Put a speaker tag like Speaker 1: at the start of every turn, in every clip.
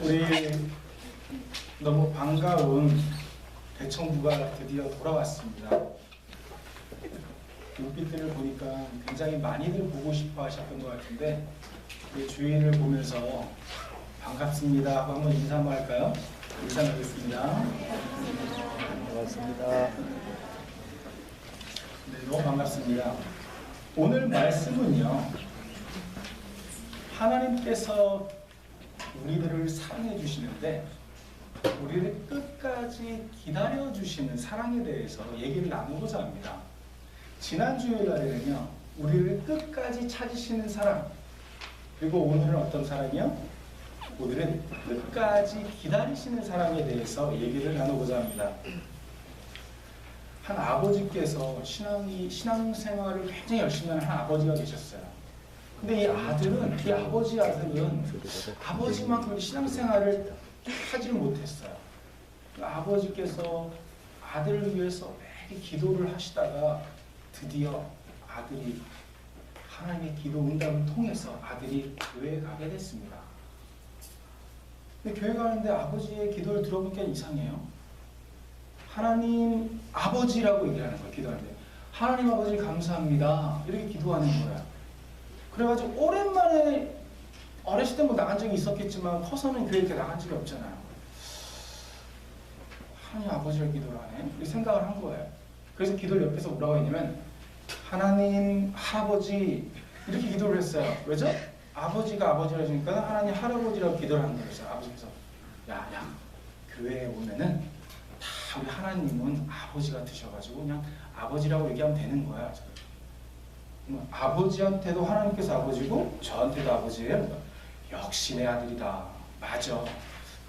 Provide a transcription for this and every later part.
Speaker 1: 우리 너무 반가운 대청부가 드디어 돌아왔습니다. 눈빛들을 보니까 굉장히 많이들 보고 싶어 하셨던 것 같은데 우리 주인을 보면서 반갑습니다 하고 한번 인사 한번 할까요? 인사 나누겠습니다.
Speaker 2: 반갑습니다.
Speaker 1: 네, 너무 반갑습니다. 오늘 말씀은요, 하나님께서 우리들을 사랑해 주시는데 우리를 끝까지 기다려 주시는 사랑에 대해서 얘기를 나누고자 합니다. 지난 주일 날에는요, 우리를 끝까지 찾으시는 사랑, 그리고 오늘은 어떤 사랑이요? 오늘은 끝까지 기다리시는 사랑에 대해서 얘기를 나누고자 합니다. 한 아버지께서 신앙생활을 굉장히 열심히 하는 한 아버지가 계셨어요. 근데 이 아버지 아들은 아버지만큼 신앙생활을 하지를 못했어요. 아버지께서 아들을 위해서 매일 기도를 하시다가 드디어 아들이 하나님의 기도 응답을 통해서 아들이 교회에 가게 됐습니다. 근데 교회 가는데 아버지의 기도를 들어보니까 이상해요. 하나님 아버지라고 얘기하는 거예요. 기도하는데 하나님 아버지 감사합니다 이렇게 기도하는 거예요. 그래가지고 오랜만에 어렸을 때 뭐 나간 적이 있었겠지만 커서는 교회 이렇게 나간 적이 없잖아요. 하나님 아버지를 기도를 하네 이렇게 생각을 한 거예요. 그래서 기도를 옆에서 뭐라고 했냐면 하나님 할아버지 이렇게 기도를 했어요. 왜죠? 아버지가 아버지라 해주니까 하나님 할아버지라고 기도를 한 거예요. 아버지께서 야 교회에 오면은 다 우리 하나님은 아버지 같으셔가지고 그냥 아버지라고 얘기하면 되는 거야. 아버지한테도 하나님께서 아버지고 저한테도 아버지예요. 역시 내 아들이다. 맞아.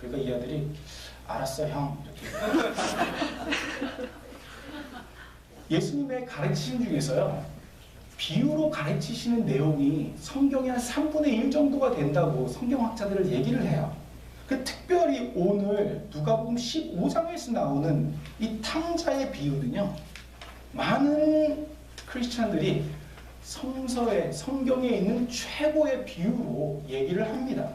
Speaker 1: 그러니까 이 아들이 알았어 형 이렇게. 예수님의 가르침 중에서요, 비유로 가르치시는 내용이 성경의 한 3분의 1 정도가 된다고 성경학자들을 얘기를 해요. 특별히 오늘 누가복음 15장에서 나오는 이 탕자의 비유는요, 많은 크리스찬들이 성경에 있는 최고의 비유로 얘기를 합니다.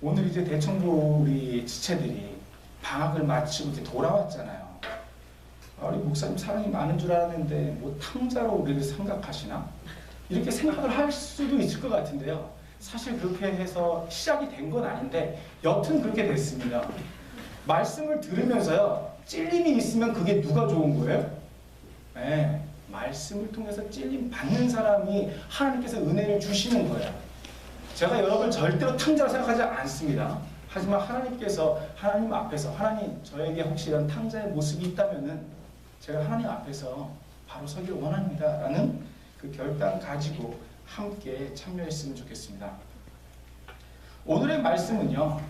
Speaker 1: 오늘 이제 대청부 우리 지체들이 방학을 마치고 이제 돌아왔잖아요. 우리 목사님 사랑이 많은 줄 알았는데 뭐 탕자로 우리를 생각하시나? 이렇게 생각을 할 수도 있을 것 같은데요. 사실 그렇게 해서 시작이 된 건 아닌데 여튼 그렇게 됐습니다. 말씀을 들으면서요, 찔림이 있으면 그게 누가 좋은 거예요? 네, 말씀을 통해서 찔림 받는 사람이 하나님께서 은혜를 주시는 거예요. 제가 여러분 절대로 탕자로 생각하지 않습니다. 하지만 하나님께서 하나님 앞에서 하나님 저에게 혹시 이런 탕자의 모습이 있다면은 제가 하나님 앞에서 바로 서기를 원합니다 라는 그 결단 가지고 함께 참여했으면 좋겠습니다. 오늘의 말씀은요,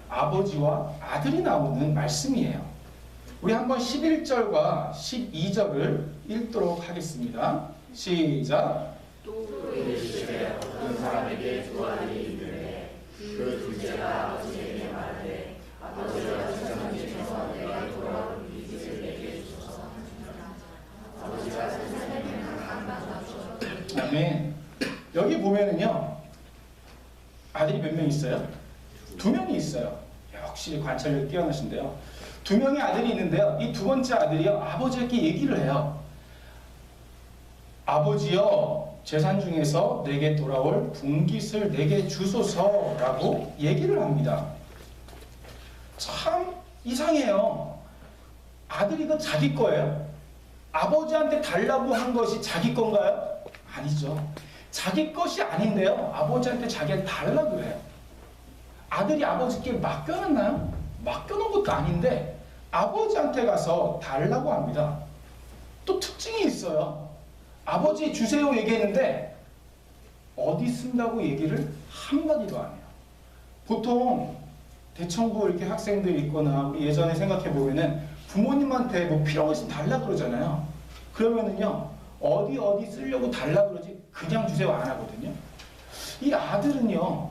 Speaker 1: 아버지와 아들이 나오는 말씀이에요. 우리 한번 11절과 12절을 읽도록 하겠습니다. 시작.
Speaker 3: 또 이르시되 어떤 사람에게 두 아들이 있는데 그 둘째가 아버지에게 말하되 아버지가 세상에 주셔서 내가 돌아올 이 빚을 내게 주소서. 아버지가 세상에 한방 주소서.
Speaker 1: 아멘. 여기 보면은요, 아들이 몇 명 있어요? 2명이 있어요. 역시 관찰력이 뛰어나신데요. 2명의 아들이 있는데요, 이 두 번째 아들이요, 아버지에게 얘기를 해요. 아버지여, 재산 중에서 내게 돌아올 분깃을 내게 주소서라고 얘기를 합니다. 참 이상해요. 아들이 그 자기 거예요? 아버지한테 달라고 한 것이 자기 건가요? 아니죠. 자기 것이 아닌데요, 아버지한테 자기한테 달라 그래요. 아들이 아버지께 맡겨놨나요? 맡겨놓은 것도 아닌데 아버지한테 가서 달라고 합니다. 또 특징이 있어요. 아버지 주세요 얘기했는데 어디 쓴다고 얘기를 한마디도 안 해요. 보통 대청부 이렇게 학생들 있거나 우리 예전에 생각해 보면은 부모님한테 뭐 필요한 거 있으면 달라 그러잖아요. 그러면은요, 어디 쓰려고 달라 그러지 그냥 주세요 안 하거든요. 이 아들은요,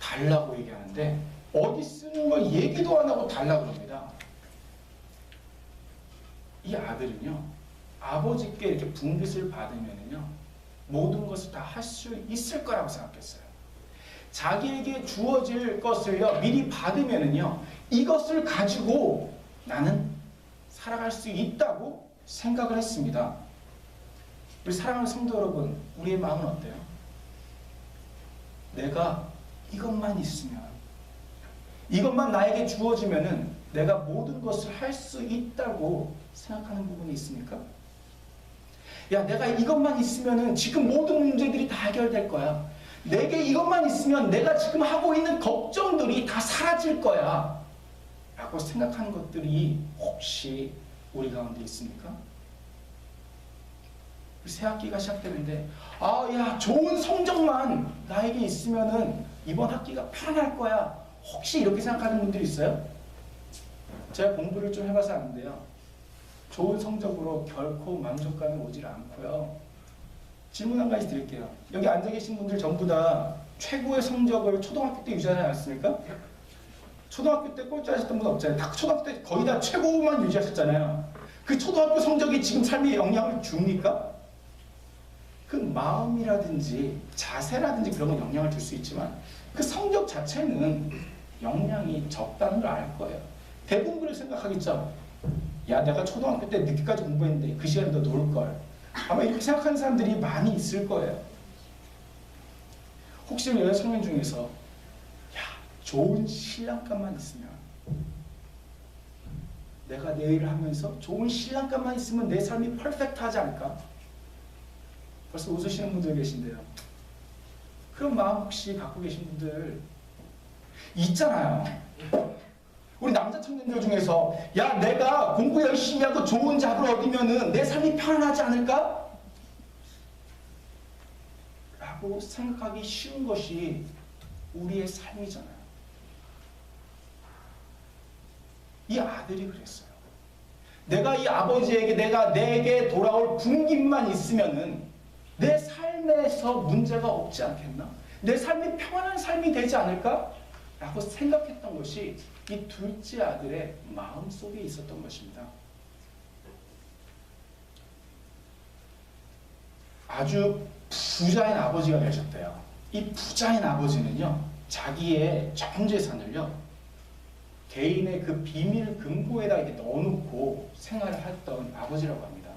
Speaker 1: 달라고 얘기하는데 어디 쓰는 걸 얘기도 안 하고 달라 그럽니다. 이 아들은요, 아버지께 이렇게 분깃을 받으면은요, 모든 것을 다 할 수 있을 거라고 생각했어요. 자기에게 주어질 것을요 미리 받으면은요 이것을 가지고 나는 살아갈 수 있다고 생각을 했습니다. 우리 사랑하는 성도 여러분, 우리의 마음은 어때요? 내가 이것만 있으면, 이것만 나에게 주어지면은 내가 모든 것을 할 수 있다고 생각하는 부분이 있습니까? 야, 내가 이것만 있으면은 지금 모든 문제들이 다 해결될 거야. 내게 이것만 있으면 내가 지금 하고 있는 걱정들이 다 사라질 거야. 라고 생각하는 것들이 혹시 우리 가운데 있습니까? 새 학기가 시작되는데 야, 좋은 성적만 나에게 있으면은 이번 학기가 편안할 거야. 혹시 이렇게 생각하는 분들이 있어요? 제가 공부를 좀 해봐서 아는데요. 좋은 성적으로 결코 만족감이 오질 않고요. 질문 한 가지 드릴게요. 여기 앉아 계신 분들 전부 다 최고의 성적을 초등학교 때 유지하지 않았습니까? 초등학교 때 꼴찌 하셨던 분 없잖아요. 다 초등학교 때 거의 다 최고만 유지하셨잖아요. 그 초등학교 성적이 지금 삶에 영향을 줍니까? 그 마음이라든지 자세라든지 그런 건 영향을 줄 수 있지만 그 성적 자체는 영향이 적다는 걸 알 거예요. 대부분 그렇게 생각하겠죠. 야, 내가 초등학교 때 늦게까지 공부했는데 그 시간에 더 놀걸. 아마 이렇게 생각하는 사람들이 많이 있을 거예요. 혹시 여러 성인 중에서 야, 좋은 신랑감만 있으면, 내가 내 일을 하면서 좋은 신랑감만 있으면 내 삶이 퍼펙트하지 않을까? 벌써 웃으시는 분들 계신데요. 그런 마음 혹시 갖고 계신 분들 있잖아요. 우리 남자 청년들 중에서 야, 내가 공부 열심히 하고 좋은 잡을 얻으면은 내 삶이 편안하지 않을까? 라고 생각하기 쉬운 것이 우리의 삶이잖아요. 이 아들이 그랬어요. 내가 이 아버지에게 내게 돌아올 분깃만 있으면은 내 삶에서 문제가 없지 않겠나? 내 삶이 평안한 삶이 되지 않을까? 라고 생각했던 것이 이 둘째 아들의 마음속에 있었던 것입니다. 아주 부자인 아버지가 계셨대요. 이 부자인 아버지는요, 자기의 전 재산을요, 개인의 그 비밀 금고에다 이렇게 넣어놓고 생활을 했던 아버지라고 합니다.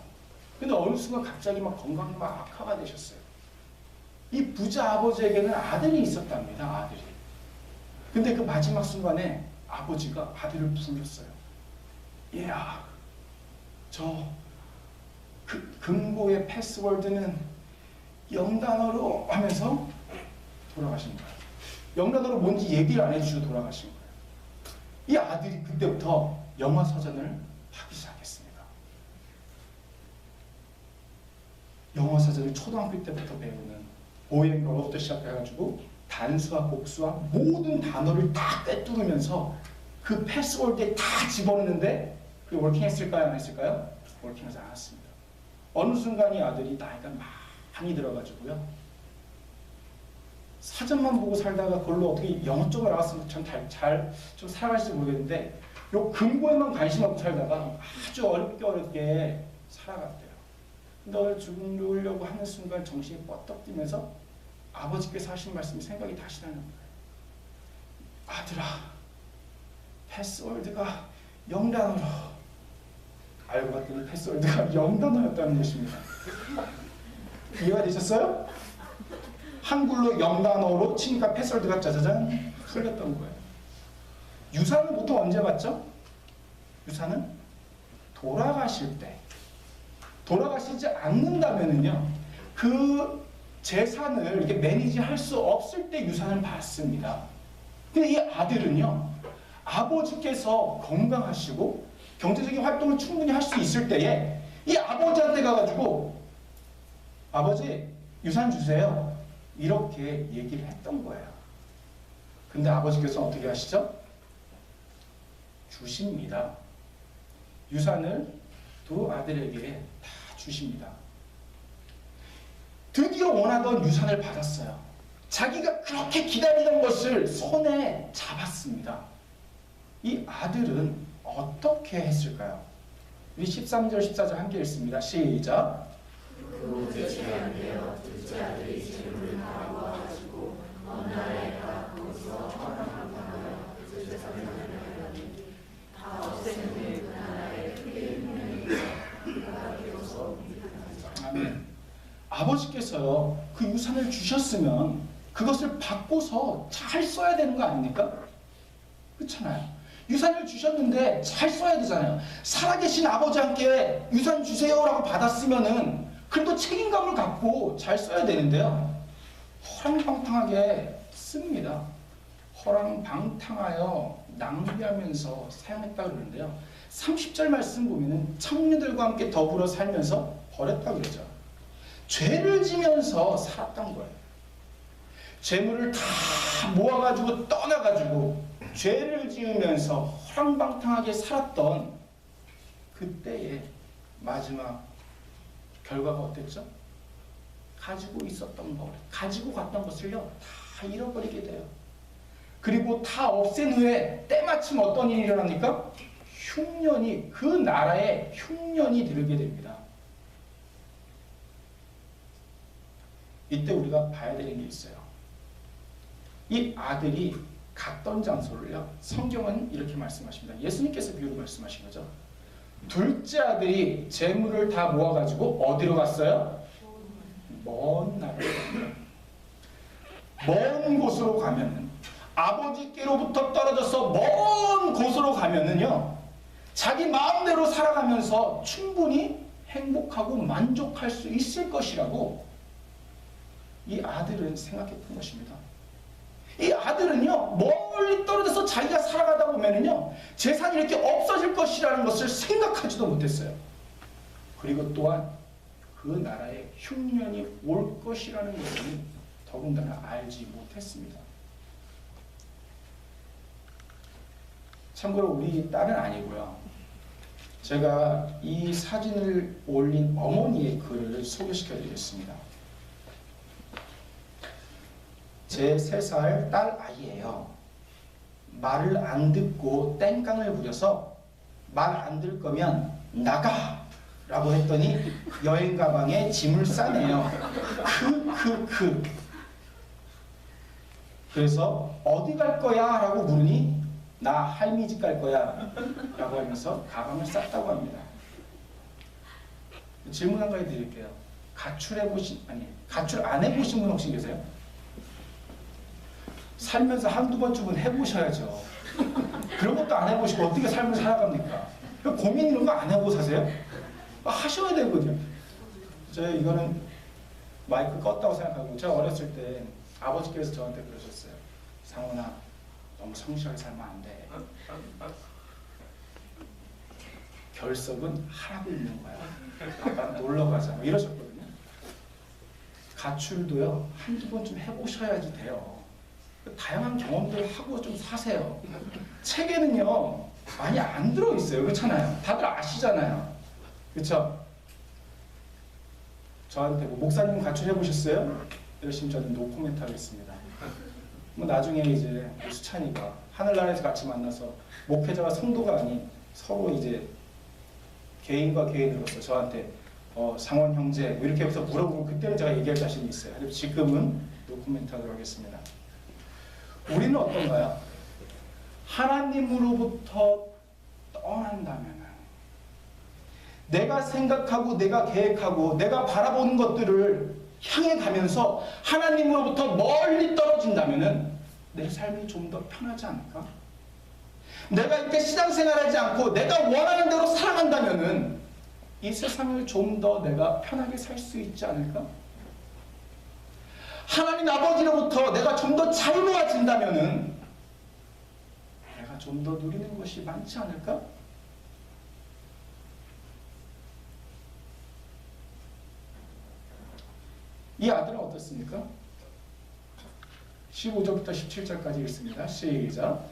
Speaker 1: 근데 어느 순간 갑자기 막 건강이 막 악화가 되셨어요. 이 부자 아버지에게는 아들이 있었답니다. 아들이. 근데 그 마지막 순간에 아버지가 아들을 불렀어요. 얘야, 저 금고의 패스워드는 0단어로 하면서 돌아가신 거예요. 0단어로 뭔지 얘기를 안 해주시고 돌아가신 거예요. 이 아들이 그때부터 영어 서전을 하기 시작했습니다. 영어 서전을 초등학교 때부터 배우는 보행어부터 시작해가지고 단수와 복수와 모든 단어를 다 꿰뚫으면서 그 패스워드에 다 집어넣는데 그게 워킹했을까요? 안 했을까요? 워킹하지 않았습니다. 어느 순간 이 아들이 나이가 많이 들어가지고요, 사전만 보고 살다가 그걸로 어떻게 영어 쪽으로 나왔으면 전 좀 살아갈지 모르겠는데 요 금고에만 관심 없고 살다가 아주 어렵게 살아갔대요. 널 죽으려고 하는 순간 정신이 뻗떡 뛰면서 아버지께서 하신 말씀이 생각이 다시 나는 거예요. 아들아, 패스워드가 0단어로. 알고 봤더니 패스워드가 0단어였다는 것입니다. 이해가 되셨어요? 한글로 0단어로 치니까 패스워드가 짜자잔 풀렸던 거예요. 유산은 보통 언제 받죠? 유산은 돌아가실 때. 돌아가시지 않는다면은요, 그 재산을 이렇게 매니지할 수 없을 때 유산을 받습니다. 근데 이 아들은요, 아버지께서 건강하시고 경제적인 활동을 충분히 할 수 있을 때에 이 아버지한테 가가지고 아버지 유산 주세요, 이렇게 얘기를 했던 거예요. 근데 아버지께서 어떻게 하시죠? 주십니다. 유산을 두 아들에게 다 주십니다. 드디어 원하던 유산을 받았어요. 자기가 그렇게 기다리던 것을 손에 잡았습니다. 이 아들은 어떻게 했을까요? 우리 13절, 14절 함께 읽습니다. 시작.
Speaker 3: 그 제한되어 둘째 아들이 질문을 하고 와가지고 어느 날에
Speaker 1: 아버지께서요 그 유산을 주셨으면 그것을 받고서 잘 써야 되는 거 아닙니까? 그렇잖아요. 유산을 주셨는데 잘 써야 되잖아요. 살아계신 아버지께 유산 주세요라고 받았으면은 그래도 책임감을 갖고 잘 써야 되는데요. 허랑방탕하게 씁니다. 허랑방탕하여 낭비하면서 사용했다 그러는데요. 30절 말씀 보면은 청년들과 함께 더불어 살면서 버렸다 그러죠. 죄를 지면서 살았던 거예요. 재물을 다 모아가지고 떠나가지고 죄를 지으면서 허랑방탕하게 살았던 그때의 마지막 결과가 어땠죠? 가지고 있었던 것, 가지고 갔던 것을요 다 잃어버리게 돼요. 그리고 다 없앤 후에 때마침 어떤 일이 일어납니까? 흉년이, 그 나라에 흉년이 들게 됩니다. 이때 우리가 봐야 되는 게 있어요. 이 아들이 갔던 장소를요 성경은 이렇게 말씀하십니다. 예수님께서 비유로 말씀하신 거죠. 둘째 아들이 재물을 다 모아가지고 어디로 갔어요? 먼 나라로 갑니다. 먼 곳으로 가면은, 아버지께로부터 떨어져서 먼 곳으로 가면은요 자기 마음대로 살아가면서 충분히 행복하고 만족할 수 있을 것이라고 이 아들은 생각했던 것입니다. 이 아들은요 멀리 떨어져서 자기가 살아가다 보면은요 재산이 이렇게 없어질 것이라는 것을 생각하지도 못했어요. 그리고 또한 그 나라에 흉년이 올 것이라는 것을 더군다나 알지 못했습니다. 참고로 우리 딸은 아니고요. 제가 이 사진을 올린 어머니의 글을 소개시켜 드리겠습니다. 제 3살 딸 아이예요. 말을 안 듣고 땡깡을 부려서 말 안 들 거면 나가! 라고 했더니 여행 가방에 짐을 싸네요. 그래서 어디 갈 거야? 라고 물으니 나 할미 집 갈 거야 라고 하면서 가방을 쌌다고 합니다. 질문 한 가지 드릴게요. 가출 안 해보신 분 혹시 계세요? 살면서 한두 번쯤은 해보셔야죠. 그런 것도 안 해보시고 어떻게 삶을 살아갑니까? 고민 이런 거 안 해보고 사세요? 하셔야 되거든요. 제가 이거는 마이크 껐다고 생각하고, 제가 어렸을 때 아버지께서 저한테 그러셨어요. 상훈아, 너무 성실하게 살면 안 돼. 결석은 하라고 있는 거야. 아빠 놀러 가자. 이러셨거든요. 가출도요 한두 번쯤 해보셔야지 돼요. 다양한 경험들을 하고 좀 사세요. 책에는요 많이 안 들어있어요. 그렇잖아요. 다들 아시잖아요. 그렇죠? 저한테 뭐 목사님 가출해보셨어요? 이러시면 저는 노코멘트 하겠습니다. 뭐 나중에 이제 수찬이가 하늘나라에서 같이 만나서 목회자와 성도가 아닌 서로 이제 개인과 개인으로서 저한테 상원 형제 뭐 이렇게 해서 물어보고 그때는 제가 얘기할 자신이 있어요. 그리고 지금은 노코멘트 하도록 하겠습니다. 우리는 어떤가요? 하나님으로부터 떠난다면 내가 생각하고 내가 계획하고 내가 바라보는 것들을 향해 가면서 하나님으로부터 멀리 떨어진다면 내 삶이 좀 더 편하지 않을까? 내가 이렇게 신앙생활하지 않고 내가 원하는 대로 살아간다면 이 세상을 좀 더 내가 편하게 살 수 있지 않을까? 하나님 아버지로부터 내가 좀 더 자유로워진다면 내가 좀 더 누리는 것이 많지 않을까? 이 아들은 어떻습니까? 15절부터 17절까지 읽습니다. 시작.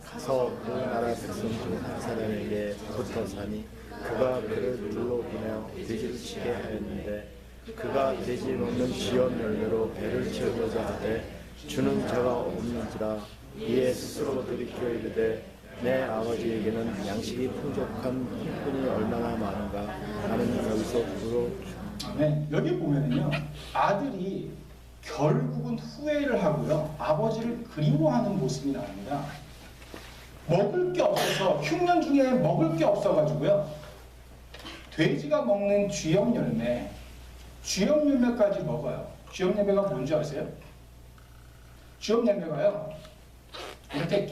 Speaker 2: 가서 그 나라 백성 중 한 사람에게 붙어 사니 그가 그를 둘러보며 돼지를 치게 하였는데 그가 돼지 먹는 지연 열매로 배를 채우고자 하되 주는 자가 없는지라 이에 스스로 돌이켜 이르되 내 아버지에게는 양식이 풍족한 형편이 얼마나 많은가 나는 여기서
Speaker 1: 아멘. 여기 보면은요 아들이 결국은 후회를 하고요 아버지를 그리워하는 모습이 나옵니다. 먹을 게 없어서 흉년 중에 먹을 게 없어가지고요 돼지가 먹는 쥐염 열매 주엽 열매까지 먹어요. 주엽 열매가 뭔지 아세요? 주엽 열매가요, 이렇게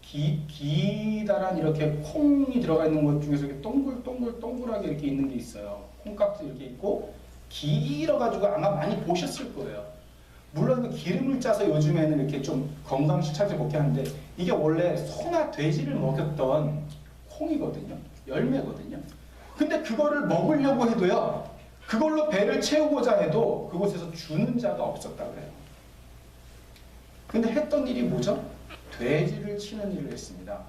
Speaker 1: 기다란 이렇게 콩이 들어가 있는 것 중에서 이렇게 동글동글하게 이렇게 있는 게 있어요. 콩깍지 이렇게 있고 길어가지고 아마 많이 보셨을 거예요. 물론 그 기름을 짜서 요즘에는 이렇게 좀 건강식차게 먹게 하는데 이게 원래 소나 돼지를 먹였던 콩이거든요. 열매거든요. 근데 그거를 먹으려고 해도요, 그걸로 배를 채우고자 해도 그곳에서 주는 자가 없었다고 해요. 근데 했던 일이 뭐죠? 돼지를 치는 일을 했습니다.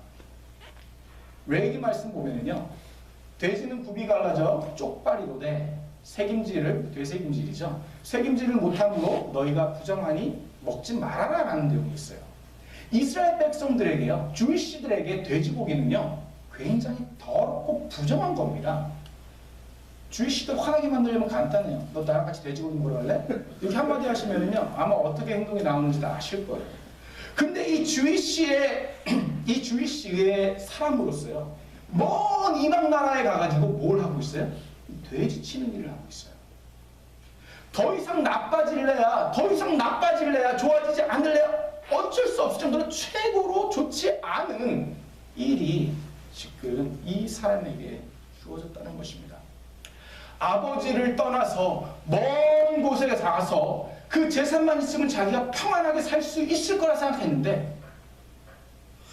Speaker 1: 레위기 말씀 보면은요, 돼지는 굽이 갈라져 쪽발이로 돼 되새김질이죠. 새김질을 못함으로 너희가 부정하니 먹지 말아라 라는 내용이 있어요. 이스라엘 백성들에게요, 주이시들에게 돼지고기는요, 굉장히 더럽고 부정한 겁니다. 주이시들 화나게 만들려면 간단해요. 너 나랑 같이 돼지고기 먹으러 갈래? 이렇게 한마디 하시면은요, 아마 어떻게 행동이 나오는지 다 아실 거예요. 근데 이 주이시의 사람으로서요, 먼 이방 나라에 가가지고 뭘 하고 있어요? 돼지 치는 일을 하고 있어요. 더 이상 나빠질래야, 좋아지지 않을래야 어쩔 수 없을 정도로 최고로 좋지 않은 일이 지금 이 사람에게 주어졌다는 것입니다. 아버지를 떠나서 먼 곳에 가서 그 재산만 있으면 자기가 평안하게 살 수 있을 거라 생각했는데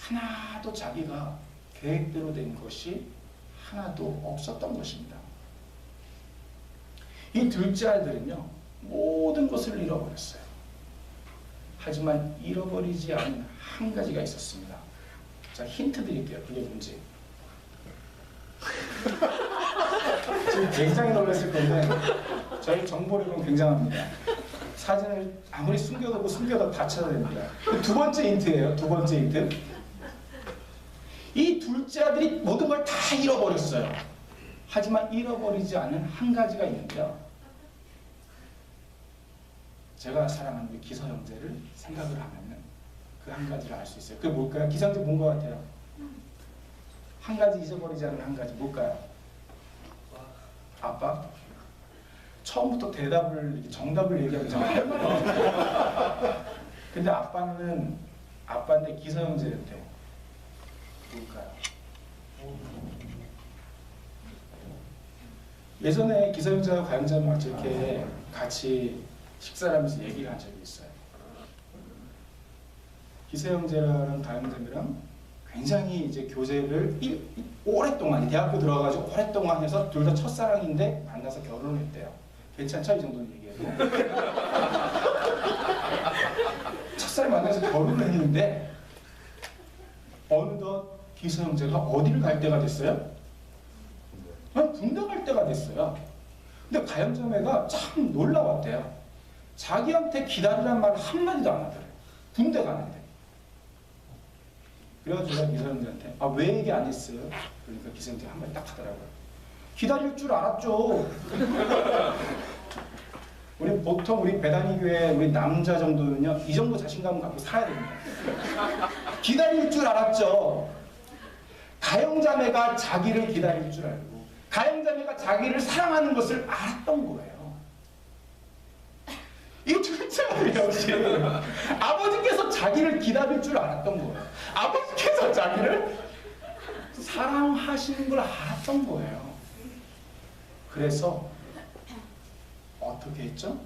Speaker 1: 하나도 자기가 계획대로 된 것이 하나도 없었던 것입니다. 이 둘째 아들은요, 모든 것을 잃어버렸어요. 하지만 잃어버리지 않은 한 가지가 있었습니다. 자, 힌트 드릴게요. 그게 뭔지. 지금 굉장히 놀랐을 건데 저희 정보력은 굉장합니다. 사진을 아무리 숨겨도 다 찾아냅니다. 두 번째 힌트예요. 두 번째 힌트. 이 둘째 아들이 모든 걸 다 잃어버렸어요. 하지만 잃어버리지 않은 한 가지가 있는데요. 제가 사랑하는 우리 기서 형제를 생각을 하면은 그 한 가지를 알 수 있어요. 그게 뭘까요? 기서 형제 뭔 것 같아요? 한 가지 잊어버리지 않은 한 가지 뭘까요? 아빠? 처음부터 정답을 얘기하면 제가 할 말이 없어요. 근데 아빠인데 기서 형제한테 뭘까요? 예전에 기서 형제와 가영자랑 이렇게 같이 식사를 하면서 얘기를 한 적이 있어요. 기서 형제랑 가영자랑 굉장히 이제 교제를 오랫동안, 대학교 들어가가지고 오랫동안 해서 둘 다 첫사랑인데 만나서 결혼을 했대요. 괜찮죠? 이 정도는 얘기해도. 첫사랑 만나서 결혼을 했는데 어느덧 기서 형제가 어디를 갈 때가 됐어요? 군대 갈 때가 됐어요. 근데 가영자매가 참 놀라웠대요. 자기한테 기다리란 말 한마디도 안 하더래요. 군대 가는데. 그래가지고 내가 기서 형제한테 왜 얘기 안 했어요? 그러니까 기서 형제가 한마디 딱 하더라고요. 기다릴 줄 알았죠. 보통 우리 배단위 교회 우리 남자 정도는요, 이 정도 자신감을 갖고 살아야 됩니다. 기다릴 줄 알았죠. 가영자매가 자기를 기다릴 줄 알고 가영자매가 자기를 사랑하는 것을 알았던 거예요. 이 둘째 아들 역시 아버지께서 자기를 기다릴 줄 알았던 거예요. 아버지께서 자기를 사랑하시는 걸 알았던 거예요. 그래서 어떻게 했죠?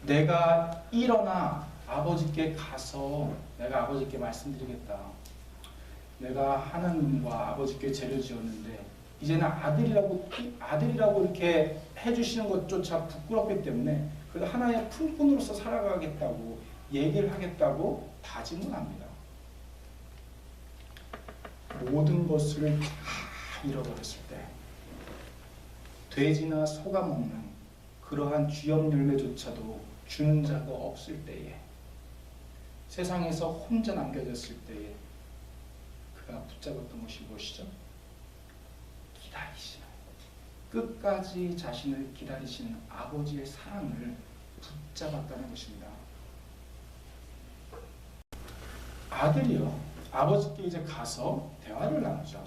Speaker 1: 내가 일어나 아버지께 가서 내가 아버지께 말씀드리겠다. 내가 하나님과 아버지께 죄를 지었는데 이제는 아들이라고 이렇게 해주시는 것조차 부끄럽기 때문에 그래도 하나의 품꾼으로서 살아가겠다고 얘기를 하겠다고 다짐을 합니다. 모든 것을 다 잃어버렸을 때 돼지나 소가 먹는 그러한 쥐염 열매조차도 주는 자가 없을 때에 세상에서 혼자 남겨졌을 때에 그가 붙잡았던 것이 무엇이죠? 기다리시는, 끝까지 자신을 기다리시는 아버지의 사랑을 붙잡았다는 것입니다. 아들이요, 아버지께 이제 가서 대화를 나누죠.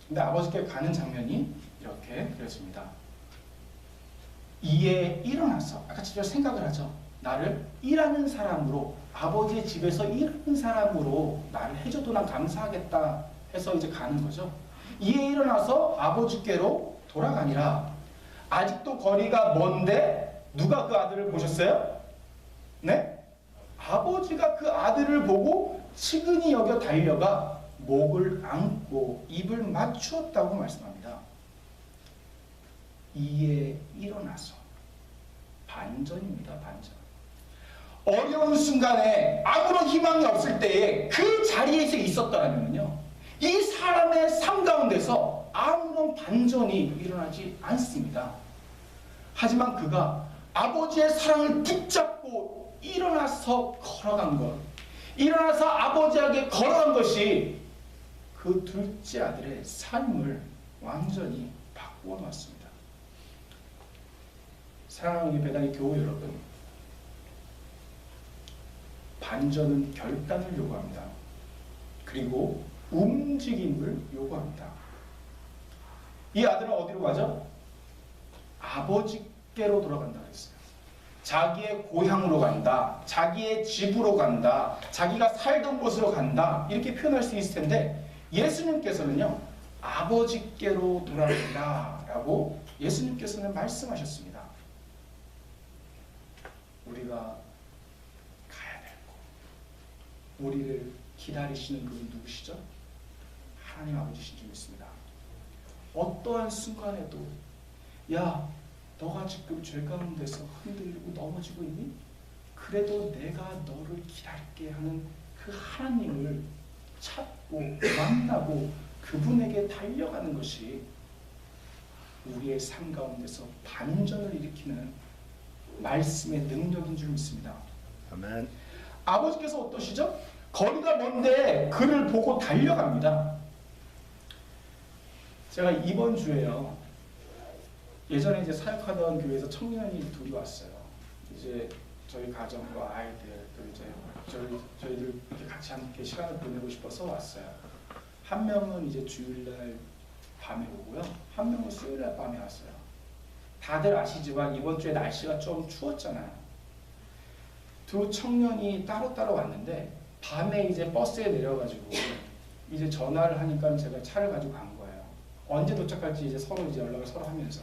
Speaker 1: 근데 아버지께 가는 장면이 이렇게 그려집니다. 이에 일어나서 아까 제가 생각을 하죠. 나를 일하는 사람으로 아버지의 집에서 일하는 사람으로 나를 해줘도 난 감사하겠다 해서 이제 가는 거죠. 이에 일어나서 아버지께로 돌아가니라. 아직도 거리가 먼데 누가 그 아들을 보셨어요? 네? 아버지가 그 아들을 보고 측은히 여겨 달려가 목을 안고 입을 맞추었다고 말씀합니다. 이에 일어나서 반전입니다. 반전. 어려운 순간에 아무런 희망이 없을 때에 그 자리에서 있었더라면요, 이 사람의 삶 가운데서 아무런 반전이 일어나지 않습니다. 하지만 그가 아버지의 사랑을 붙잡고 일어나서 걸어간 것, 일어나서 아버지에게 걸어간 것이 그 둘째 아들의 삶을 완전히 바꾸어 놓았습니다. 사랑하는 배당의 교우 여러분, 반전은 결단을 요구합니다. 그리고 움직임을 요구합니다. 이 아들은 어디로 가죠? 아버지께로 돌아간다 그랬어요. 자기의 고향으로 간다, 자기의 집으로 간다, 자기가 살던 곳으로 간다, 이렇게 표현할 수 있을 텐데 예수님께서는요, 아버지께로 돌아간다 라고 예수님께서는 말씀하셨습니다. 우리가 가야 될 곳, 우리를 기다리시는 분이 누구시죠? 하나님 아버지신 줄 믿습니다. 어떠한 순간에도 야, 너가 지금 죄 가운데서 흔들리고 넘어지고 있니? 그래도 내가 너를 기다릴게 하는 그 하나님을 찾고 만나고 그분에게 달려가는 것이 우리의 삶 가운데서 반전을 일으키는 말씀의 능력인 줄 믿습니다.
Speaker 2: 아멘.
Speaker 1: 아버지께서 어떠시죠? 거리가 먼데 그를 보고 달려갑니다. 제가 이번 주에요, 예전에 이제 사역하던 교회에서 청년이 둘이 왔어요. 이제 저희 가정과 아이들 또 이제 저희들 이렇게 같이 함께 시간을 보내고 싶어서 왔어요. 한 명은 이제 주일날 밤에 오고요, 한 명은 수요일날 밤에 왔어요. 다들 아시지만 이번 주에 날씨가 좀 추웠잖아요. 두 청년이 따로따로 왔는데 밤에 이제 버스에 내려가지고 이제 전화를 하니까 제가 차를 가지고 간 거예요. 언제 도착할지 이제 서로 이제 연락을 서로 하면서.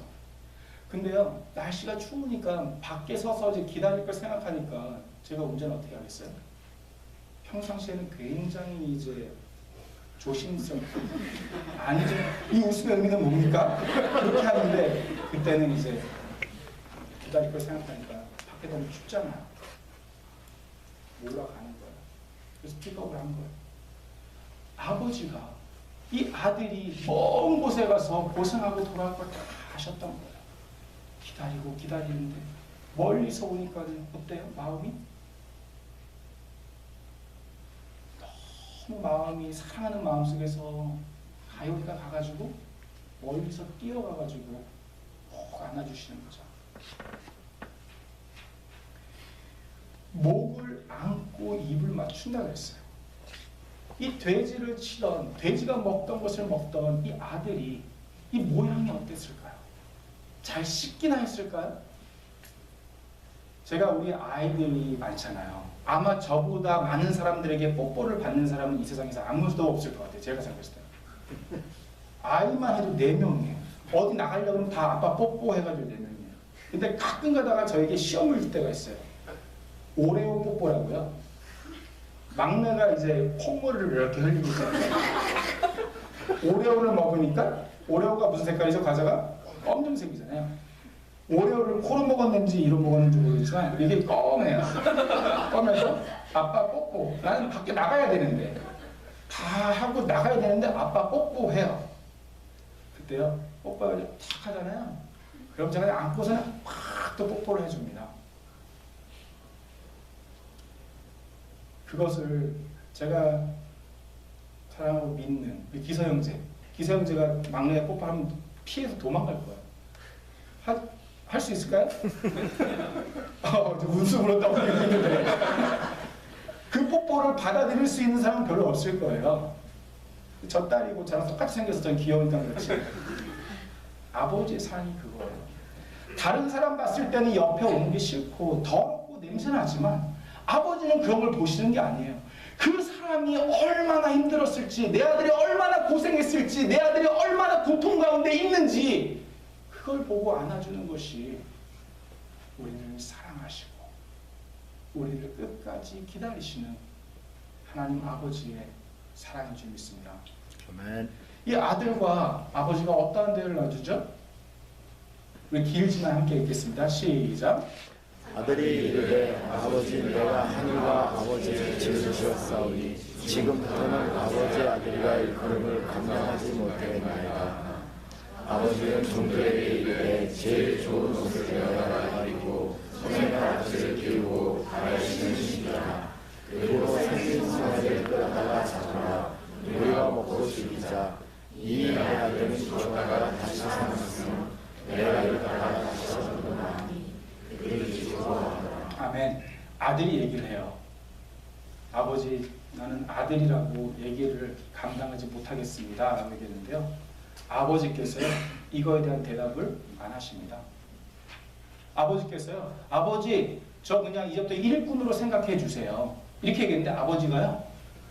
Speaker 1: 근데요, 날씨가 추우니까 밖에 서서 이제 기다릴 걸 생각하니까 제가 운전을 어떻게 하겠어요? 평상시에는 굉장히 이제 조심스럽게 이 웃음의 의미는 뭡니까? 그렇게 하는데 그때는 이제 기다릴 걸 생각하니까 밖에 너무 춥잖아요. 올라가는 거예요. 그래서 픽업을 한 거예요. 아버지가 이 아들이 먼 곳에 가서 고생하고 돌아올 걸 다 하셨던 거예요. 기다리고 기다리는데 멀리서 오니까 어때요? 마음이? 너무 마음이 사랑하는 마음속에서 가요리가 가가지고 멀리서 뛰어가가지고 꼭 안아주시는 거죠. 목을 안고 입을 맞춘다 그랬어요. 이 돼지를 치던, 돼지가 먹던 것을 먹던 이 아들이 이 모양이 어땠을까요? 잘 씻기나 했을까요? 제가 우리 아이들이 많잖아요. 아마 저보다 많은 사람들에게 뽀뽀를 받는 사람은 이 세상에서 아무도 없을 것 같아요. 제가 생각했을 때. 아이만 해도 4명이에요. 어디 나가려면 다 아빠 뽀뽀 해가지고 4명이에요. 근데 가끔 가다가 저에게 시험을 줄 때가 있어요. 오레오 뽀뽀라고요. 막내가 이제 콧물을 이렇게 흘리고 있어요. 오레오를 먹으니까, 오레오가 무슨 색깔이죠? 과자가? 검정색이잖아요. 오레오를 코로 먹었는지 이로 먹었는지 모르겠지만 이게 검해요. 검해서 아빠 뽀뽀. 나는 밖에 나가야 되는데 다 하고 나가야 되는데 아빠 뽀뽀해요. 그때요, 뽀뽀를 탁 하잖아요. 그럼 제가 안고서는 팍 또 뽀뽀를 해줍니다. 그것을 제가 사랑하고 믿는 우리 기서 형제가 막내에 뽀뽀하면 피해서 도망갈 거예요. 할 수 있을까요? 웃음으로 떠올리는데 그 뽀뽀를 받아들일 수 있는 사람은 별로 없을 거예요. 저 딸이고 저랑 똑같이 생겨서 전 귀여우니까 그렇지. 아버지의 사랑이 그거예요. 다른 사람 봤을 때는 옆에 오는 게 싫고 더럽고 냄새나지만 아버지는 그런 걸 보시는 게 아니에요. 그 사람이 얼마나 힘들었을지, 내 아들이 얼마나 고생했을지, 내 아들이 얼마나 고통 가운데 있는지 그걸 보고 안아주는 것이 우리를 사랑하시고 우리를 끝까지 기다리시는 하나님 아버지의 사랑인 줄 믿습니다.
Speaker 2: 아멘.
Speaker 1: 이 아들과 아버지가 어떠한 대를 놔주죠? 우리 길지만 함께 읽겠습니다. 시작.
Speaker 2: 아들이 이르되 아버지 내가 하늘과 아버지의 죄를 지었사오니 지금부터는 아버지 아들이라 일컬음을 감당하지 못하겠나이다. 아버지는 종들에게 이르되 제일 좋은 옷을 내어라 입고 손에나 밭을 끼우고 가르치는 시기라. 그리고 생긴 송아지를 끌어다가 잡으라. 우리가 먹고 죽이자. 이 내 아들은 죽었다가 다시 살았으며 내가 이르다가 다시 살았구나.
Speaker 1: 아멘. 아들이 얘기를 해요. 아버지, 나는 아들이라고 얘기를 감당하지 못하겠습니다 라고 얘기했는데요, 아버지께서요 이거에 대한 대답을 안 하십니다. 아버지께서요, 아버지 저 그냥 이제부터 일꾼으로 생각해 주세요 이렇게 얘기했는데 아버지가요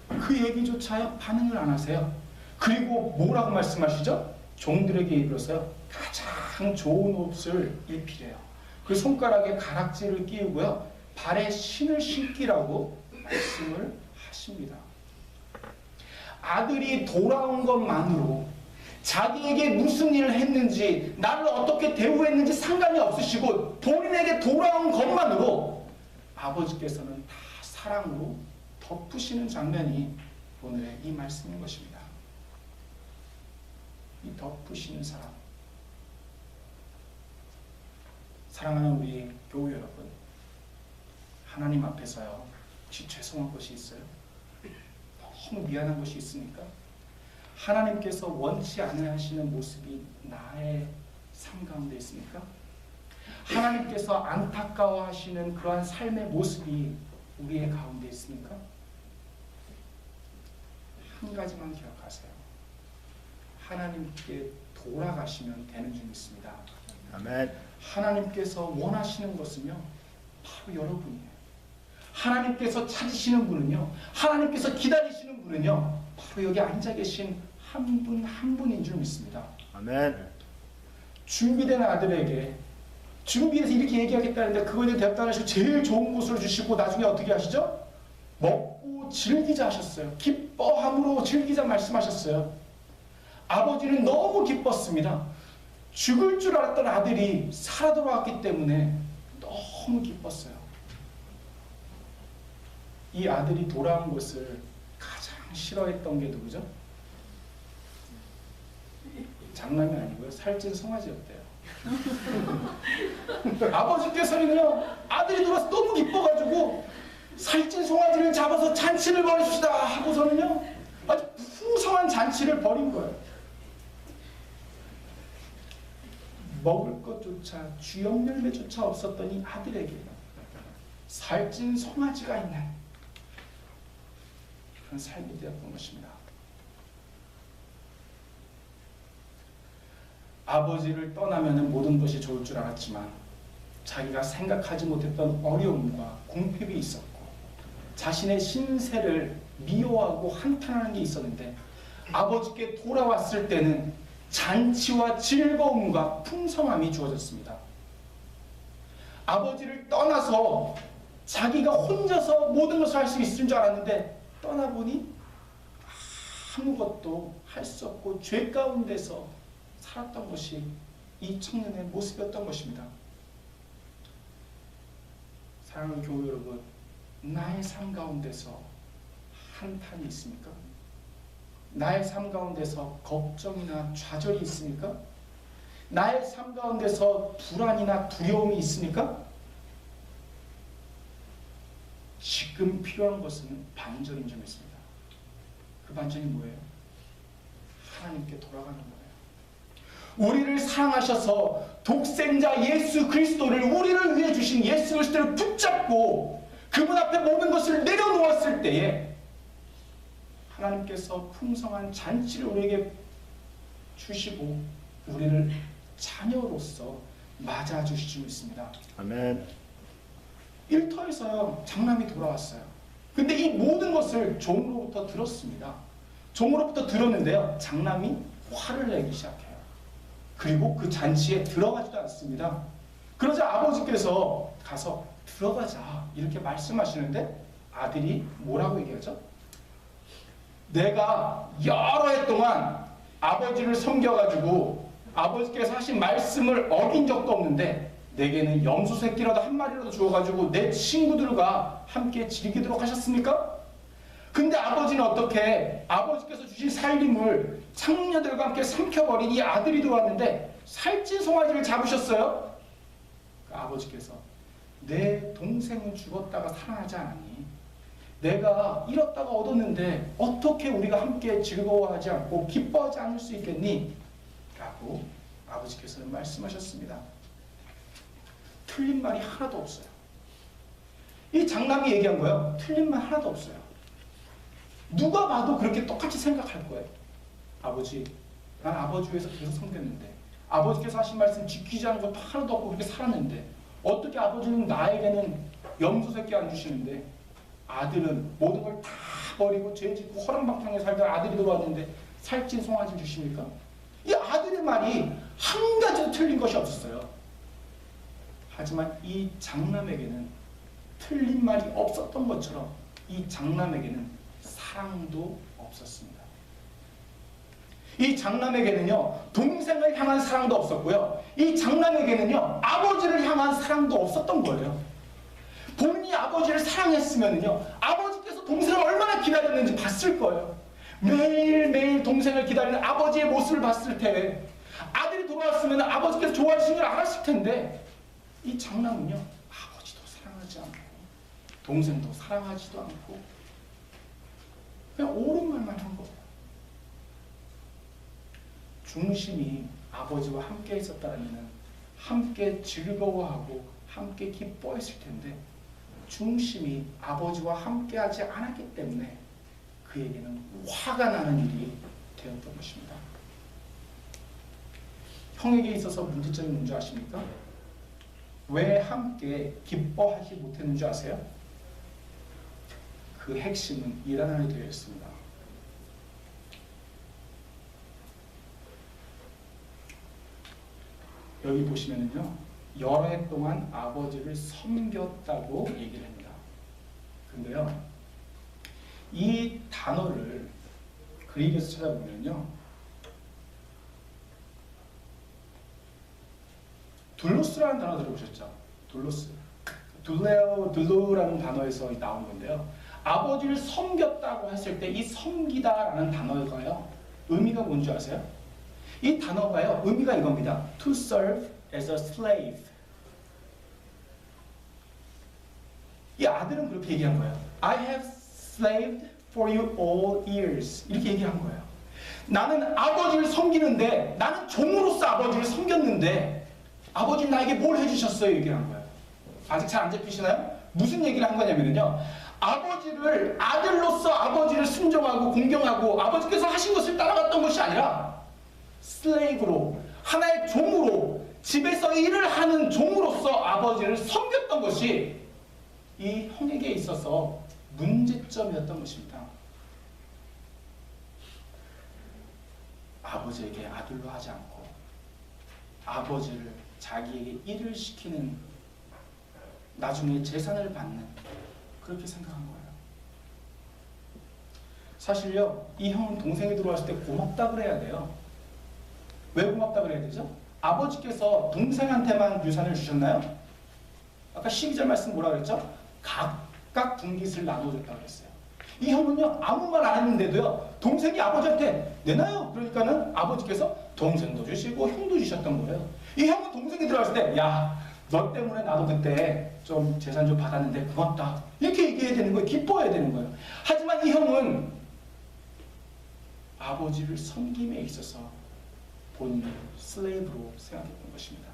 Speaker 1: 그 얘기조차 반응을 안 하세요. 그리고 뭐라고 말씀하시죠? 종들에게 이르러서요 가장 좋은 옷을 입히래요. 그 손가락에 가락지를 끼우고요 발에 신을 신기라고 말씀을 하십니다. 아들이 돌아온 것만으로 자기에게 무슨 일을 했는지, 나를 어떻게 대우했는지 상관이 없으시고 본인에게 돌아온 것만으로 아버지께서는 다 사랑으로 덮으시는 장면이 오늘의 이 말씀인 것입니다. 이 덮으시는 사랑. 사랑하는 우리 교우 여러분, 하나님 앞에서요 혹시 죄송한 것이 있어요? 너무 미안한 것이 있습니까? 하나님께서 원치 않으 하시는 모습이 나의 삶 가운데 있습니까? 하나님께서 안타까워 하시는 그러한 삶의 모습이 우리의 가운데 있습니까? 한 가지만 기억하세요. 하나님께 돌아가시면 되는 줄 믿습니다.
Speaker 2: 아멘.
Speaker 1: 하나님께서 원하시는 것은요 바로 여러분이에요. 하나님께서 찾으시는 분은요, 하나님께서 기다리시는 분은요 바로 여기 앉아 계신 한 분 한 분인 줄 믿습니다.
Speaker 2: 아멘.
Speaker 1: 준비된 아들에게 준비해서 이렇게 얘기하겠다는데 그거에 대해 대답도 안 하시고 제일 좋은 곳을 주시고 나중에 어떻게 하시죠? 먹고 즐기자 하셨어요. 기뻐함으로 즐기자 말씀하셨어요. 아버지는 너무 기뻤습니다. 죽을 줄 알았던 아들이 살아 돌아왔기 때문에 너무 기뻤어요. 이 아들이 돌아온 것을 가장 싫어했던 게 누구죠? 장난이 아니고요, 살찐 송아지였대요. 아버지께서는요 아들이 돌아와서 너무 기뻐가지고 살찐 송아지를 잡아서 잔치를 벌입시다 하고서는요 아주 풍성한 잔치를 벌인 거예요. 먹을 것조차 주역 열매조차 없었던 이 아들에게 살찐 송아지가 있는 그런 삶이 되었던 것입니다. 아버지를 떠나면 모든 것이 좋을 줄 알았지만 자기가 생각하지 못했던 어려움과 궁핍이 있었고 자신의 신세를 미워하고 한탄하는 게 있었는데 아버지께 돌아왔을 때는 잔치와 즐거움과 풍성함이 주어졌습니다. 아버지를 떠나서 자기가 혼자서 모든 것을 할 수 있을 줄 알았는데 떠나보니 아무것도 할 수 없고 죄 가운데서 살았던 것이 이 청년의 모습이었던 것입니다. 사랑하는 교우 여러분, 나의 삶 가운데서 한탄이 있습니까? 나의 삶 가운데서 걱정이나 좌절이 있습니까? 나의 삶 가운데서 불안이나 두려움이 있습니까? 지금 필요한 것은 반전인 줄 믿습니다. 그 반전이 뭐예요? 하나님께 돌아가는 거예요. 우리를 사랑하셔서 독생자 예수 그리스도를 우리를 위해 주신 예수 그리스도를 붙잡고 그분 앞에 모든 것을 내려놓았을 때에 하나님께서 풍성한 잔치를 우리에게 주시고 우리를 자녀로서 맞아주시고 있습니다.
Speaker 2: 아멘.
Speaker 1: 일터에서요, 장남이 돌아왔어요. 근데 이 모든 것을 종으로부터 들었습니다. 종으로부터 들었는데요, 장남이 화를 내기 시작해요. 그리고 그 잔치에 들어가지도 않습니다. 그러자 아버지께서 가서 들어가자 이렇게 말씀하시는데 아들이 뭐라고 얘기하죠? 내가 여러 해 동안 아버지를 섬겨가지고 아버지께서 하신 말씀을 어긴 적도 없는데 내게는 염소 새끼라도 한 마리라도 주어가지고 내 친구들과 함께 즐기도록 하셨습니까? 근데 아버지는 어떻게 아버지께서 주신 살림을 창녀들과 함께 삼켜버린 이 아들이 들어왔는데 살찐 송아지를 잡으셨어요? 아버지께서 내 동생은 죽었다가 살아나지 않았니? 내가 잃었다가 얻었는데 어떻게 우리가 함께 즐거워하지 않고 기뻐하지 않을 수 있겠니? 라고 아버지께서는 말씀하셨습니다. 틀린 말이 하나도 없어요. 이 장남이 얘기한 거예요. 틀린 말 하나도 없어요. 누가 봐도 그렇게 똑같이 생각할 거예요. 아버지, 난 아버지 위해서 계속 섬겼는데 아버지께서 하신 말씀 지키지 않은 것도 하나도 없고 그렇게 살았는데 어떻게 아버지는 나에게는 염소 새끼 안 주시는데 아들은 모든 걸 다 버리고 죄 짓고 허랑방탕하게 살던 아들이 들어왔는데 살찐 송아지 주십니까? 이 아들의 말이 한 가지도 틀린 것이 없었어요. 하지만 이 장남에게는 틀린 말이 없었던 것처럼 이 장남에게는 사랑도 없었습니다. 이 장남에게는요, 동생을 향한 사랑도 없었고요. 이 장남에게는요, 아버지를 향한 사랑도 없었던 거예요. 본인이 아버지를 사랑했으면요, 아버지께서 동생을 얼마나 기다렸는지 봤을 거예요. 매일매일 동생을 기다리는 아버지의 모습을 봤을 때 아들이 돌아왔으면 아버지께서 좋아하시는 걸 알았을 텐데 이 장남은요, 아버지도 사랑하지 않고 동생도 사랑하지도 않고 그냥 옳은 말만 한 거예요. 중심이 아버지와 함께 있었다면 함께 즐거워하고 함께 기뻐했을 텐데 중심이 아버지와 함께 하지 않았기 때문에 그에게는 화가 나는 일이 되었던 것입니다. 형에게 있어서 문제점이 뭔지 아십니까? 왜 함께 기뻐하지 못했는지 아세요? 그 핵심은 이런 안에 되어 있습니다. 여기 보시면은요, 여러 해 동안 아버지를 섬겼다고 얘기를 합니다. 근데요, 이 단어를 그리스에서 찾아보면요, 둘로스라는 단어 들어보셨죠? 둘로스, 둘로라는 단어에서 나온 건데요, 아버지를 섬겼다고 했을 때 이 섬기다라는 단어가요, 의미가 뭔지 아세요? 이 단어가요, 의미가 이겁니다. To serve as a slave. 이 아들은 그렇게 얘기한 거예요. I have slaved for you all years. 이렇게 얘기한 거예요. 나는 아버지를 섬기는데, 나는 종으로서 아버지를 섬겼는데 아버지는 나에게 뭘 해주셨어요? 얘기를 한 거예요. 아직 잘 안 잡히시나요? 무슨 얘기를 한 거냐면요, 아버지를, 아들로서 아버지를 순종하고 공경하고 아버지께서 하신 것을 따라갔던 것이 아니라 슬레이브로, 하나의 종으로, 집에서 일을 하는 종으로서 아버지를 섬겼던 것이 이 형에게 있어서 문제점이었던 것입니다. 아버지에게 아들로 하지 않고 아버지를 자기에게 일을 시키는, 나중에 재산을 받는, 그렇게 생각한 거예요. 사실요, 이 형은 동생이 들어왔을 때 고맙다 그래야 돼요. 왜 고맙다 그래야 되죠? 아버지께서 동생한테만 유산을 주셨나요? 아까 12절 말씀 뭐라 그랬죠? 각각 분깃을 나눠줬다고 그랬어요. 이 형은요, 아무 말 안 했는데도요, 동생이 아버지한테 내놔요. 그러니까는 아버지께서 동생도 주시고 형도 주셨던 거예요. 이 형은 동생이 들어왔을 때, 야, 너 때문에 나도 그때 좀 재산 좀 받았는데 고맙다, 이렇게 얘기해야 되는 거예요. 기뻐해야 되는 거예요. 하지만 이 형은 아버지를 섬김에 있어서 본인을 슬레이브로 생각했던 것입니다.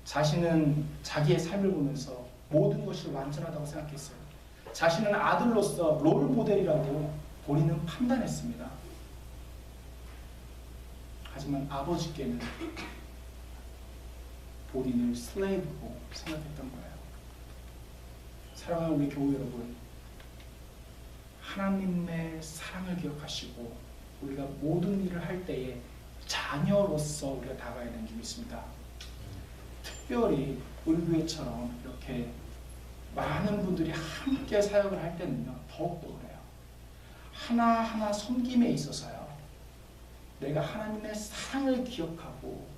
Speaker 1: 자신은 자기의 삶을 보면서 모든 것이 완전하다고 생각했어요. 자신은 아들로서 롤 모델이라고 본인은 판단했습니다. 하지만 아버지께는 본인을 슬레이브로 생각했던 거예요. 사랑하는 우리 교우 여러분, 하나님의 사랑을 기억하시고 우리가 모든 일을 할 때에 자녀로서 우리가 다가가야 되는 줄 믿습니다. 특별히 우리 교회처럼 이렇게 많은 분들이 함께 사역을 할 때는요, 더욱더 그래요. 하나하나 섬김에 있어서요, 내가 하나님의 사랑을 기억하고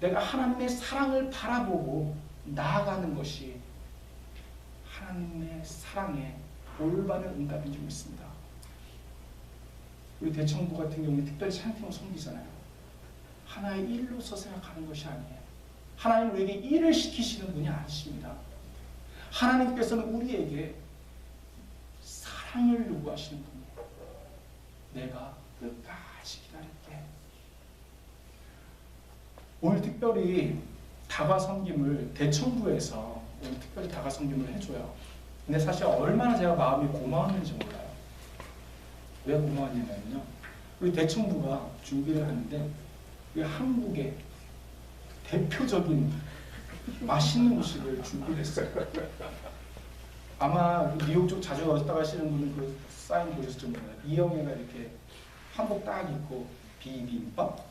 Speaker 1: 내가 하나님의 사랑을 바라보고 나아가는 것이 하나님의 사랑에 올바른 응답인 줄 믿습니다. 우리 대청부 같은 경우에 특별히 찬양팀을 섬기잖아요. 하나의 일로서 생각하는 것이 아니에요. 하나님 우리에게 일을 시키시는 분이 아니십니다. 하나님께서는 우리에게 사랑을 요구하시는 분이에요. 내가 끝까지 기다릴게. 오늘 특별히 다과 섬김을 대청부에서 오늘 특별히 다과 섬김을 해줘요. 근데 사실 얼마나 제가 마음이 고마웠는지 몰라요. 왜 고마웠냐면요, 우리 대청부가 준비를 하는데 우리 한국의 대표적인 맛있는 음식을 준비를 했어요. 아마 뉴욕 쪽 자주 왔다 가시는 분은 그 사인 보셨을 몰라요. 이영애가 이렇게 한복 딱 입고 비빔밥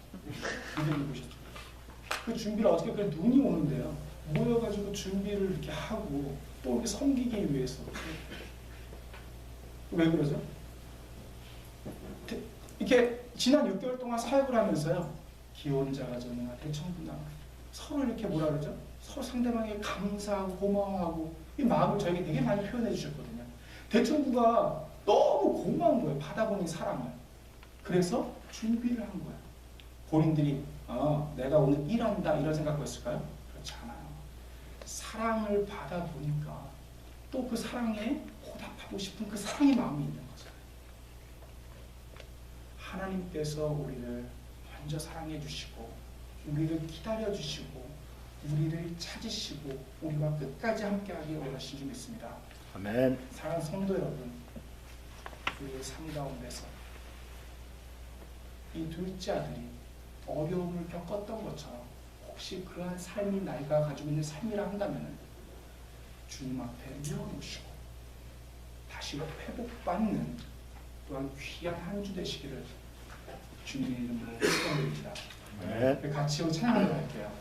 Speaker 1: 이런 거 보셨죠. 그 준비를 어떻게 그래 눈이 오는데요. 모여가지고 준비를 이렇게 하고 또 이렇게 섬기기 위해서. 왜 그러죠? 이렇게 지난 6개월 동안 사역을 하면서요, 기혼자가 전능한 대청분당 서로 이렇게 뭐라 그러죠? 서로 상대방에게 감사하고 고마워하고 이 마음을 저에게 되게 많이 표현해 주셨거든요. 대청부가 너무 고마운 거예요. 받아보는 사랑을. 그래서 준비를 한 거예요. 본인들이 내가 오늘 일한다 이런 생각을 했을까요? 그렇지 않아요. 사랑을 받아보니까 또 그 사랑에 보답하고 싶은 그 사랑의 마음이 있는 거죠. 하나님께서 우리를 먼저 사랑해 주시고 우리를 기다려 주시고 우리를 찾으시고 우리와 끝까지 함께하기 원하신 줄 믿습니다.
Speaker 2: 아멘.
Speaker 1: 사랑하는 성도 여러분, 우리의 삶 가운데서 이 둘째 아들이 어려움을 겪었던 것처럼 혹시 그러한 삶이 나이가 가지고 있는 삶이라 한다면 주님 앞에 내어놓으시고 다시 회복받는 또한 귀한 한 주 되시기를 주님의 이름으로 축원드립니다.
Speaker 2: 아멘.
Speaker 1: 같이 찬양하도록 할게요.